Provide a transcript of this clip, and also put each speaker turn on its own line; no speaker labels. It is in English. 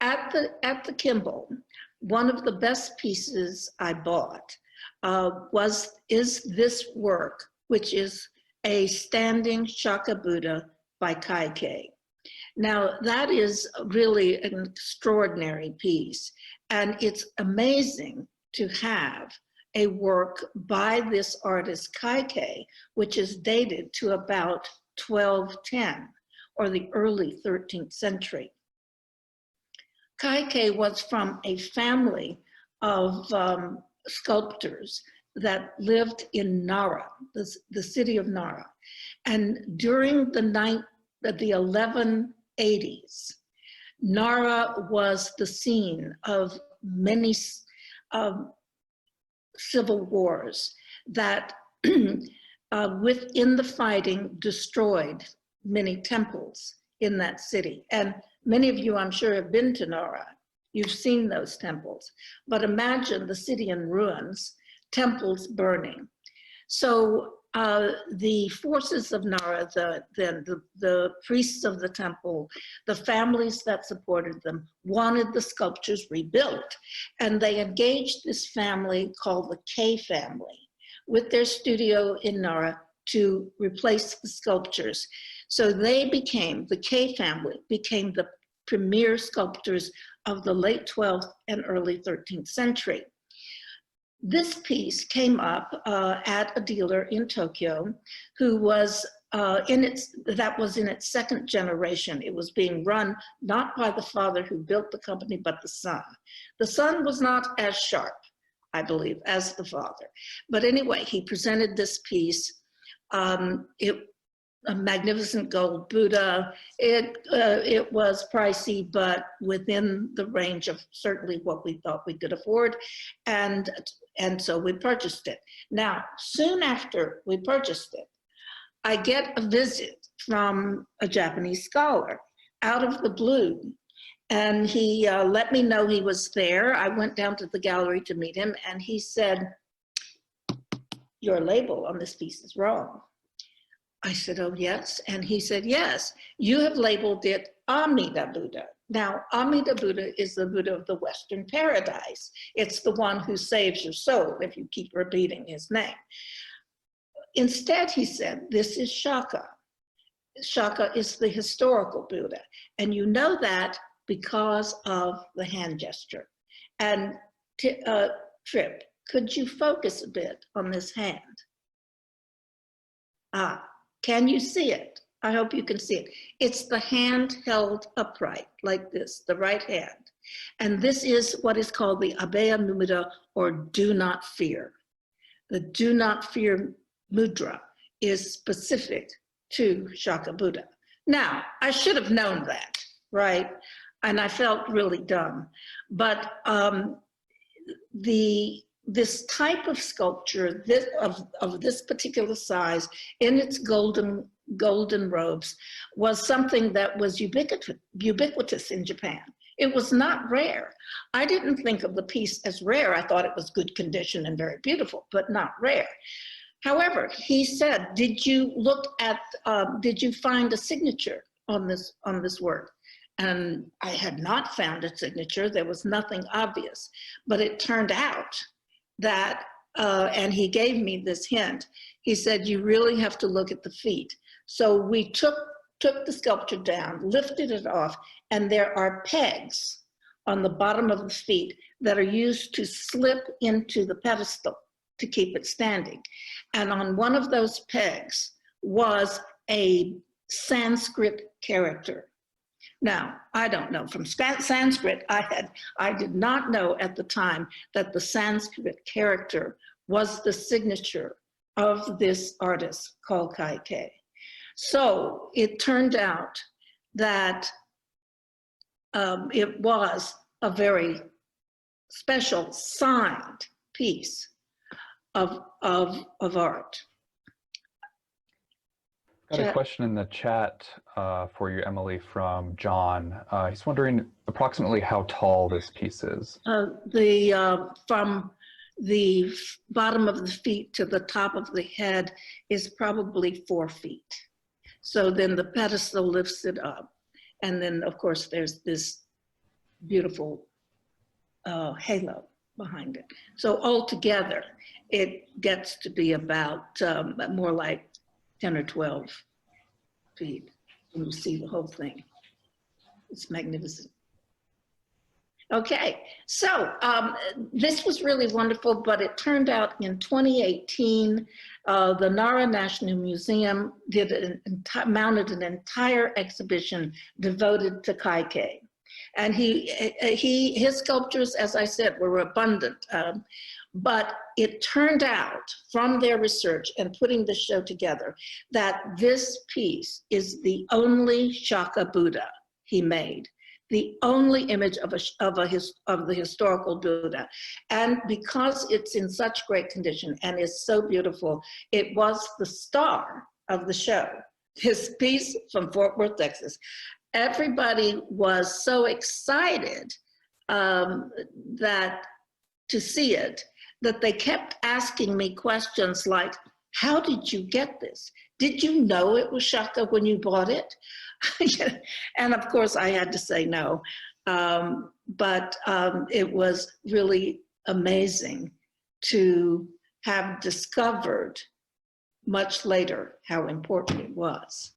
at the Kimball, one of the best pieces I bought is this work, which is a standing Shaka Buddha by Kai. Now, that is really an extraordinary piece, and it's amazing to have a work by this artist Kai, which is dated to about 1210 or the early 13th century. Kai was from a family of sculptors that lived in Nara, the city of Nara. And during the 1180s, Nara was the scene of many civil wars that within the fighting destroyed many temples in that city. And many of you, I'm sure, have been to Nara. You've seen those temples. But imagine the city in ruins, temples burning. So the forces of Nara, the priests of the temple, the families that supported them, wanted the sculptures rebuilt. And they engaged this family called the K family with their studio in Nara to replace the sculptures. So they became, the K family became the premier sculptors of the late 12th and early 13th century. This piece came up at a dealer in Tokyo who was in its second generation. It was being run not by the father who built the company, but the son. The son was not as sharp, I believe, as the father. But anyway, he presented this piece. A magnificent gold Buddha. It was pricey, but within the range of certainly what we thought we could afford. And so we purchased it. Now, soon after we purchased it, I get a visit from a Japanese scholar out of the blue. And he let me know he was there. I went down to the gallery to meet him, and he said, "Your label on this piece is wrong." I said, "Oh, yes." And he said, "Yes, you have labeled it Amida Buddha." Now, Amida Buddha is the Buddha of the Western paradise. It's the one who saves your soul if you keep repeating his name. Instead, he said, this is Shaka. Shaka is the historical Buddha. And you know that because of the hand gesture. And Trip, could you focus a bit on this hand? Can you see it? I hope you can see it. It's the hand held upright like this, the right hand. And this is what is called the Abhaya Mudra, or do not fear. The do not fear mudra is specific to Shaka Buddha. Now, I should have known that, right? And I felt really dumb. But this type of sculpture of this particular size in its golden robes was something that was ubiquitous in Japan. It was not rare. I didn't think of the piece as rare. I thought it was good condition and very beautiful, but not rare. However, he said, did you find a signature on this work? And I had not found a signature. There was nothing obvious, but it turned out that, and he gave me this hint. He said, you really have to look at the feet. So we took the sculpture down, lifted it off, and there are pegs on the bottom of the feet that are used to slip into the pedestal to keep it standing. And on one of those pegs was a Sanskrit character. Now, I don't know, from Sanskrit, I did not know at the time that the Sanskrit character was the signature of this artist called Kai. So it turned out that it was a very special signed piece of art.
Got a question in the chat for you, Emily, from John. He's wondering approximately how tall this piece is.
From the bottom of the feet to the top of the head is probably 4 feet. So then the pedestal lifts it up. And then, of course, there's this beautiful halo behind it. So altogether, it gets to be about more like 10 or 12 feet when you see the whole thing. It's magnificent. Okay, so this was really wonderful, but it turned out in 2018, the Nara National Museum mounted an entire exhibition devoted to Kaike. And his sculptures, as I said, were abundant. But it turned out from their research and putting the show together that this piece is the only Shaka Buddha he made, the only image of the historical Buddha. And because it's in such great condition and is so beautiful, it was the star of the show. His piece from Fort Worth, Texas. Everybody was so excited that to see it, that they kept asking me questions like, how did you get this? Did you know it was Shaka when you bought it? And of course I had to say no, but it was really amazing to have discovered much later how important it was.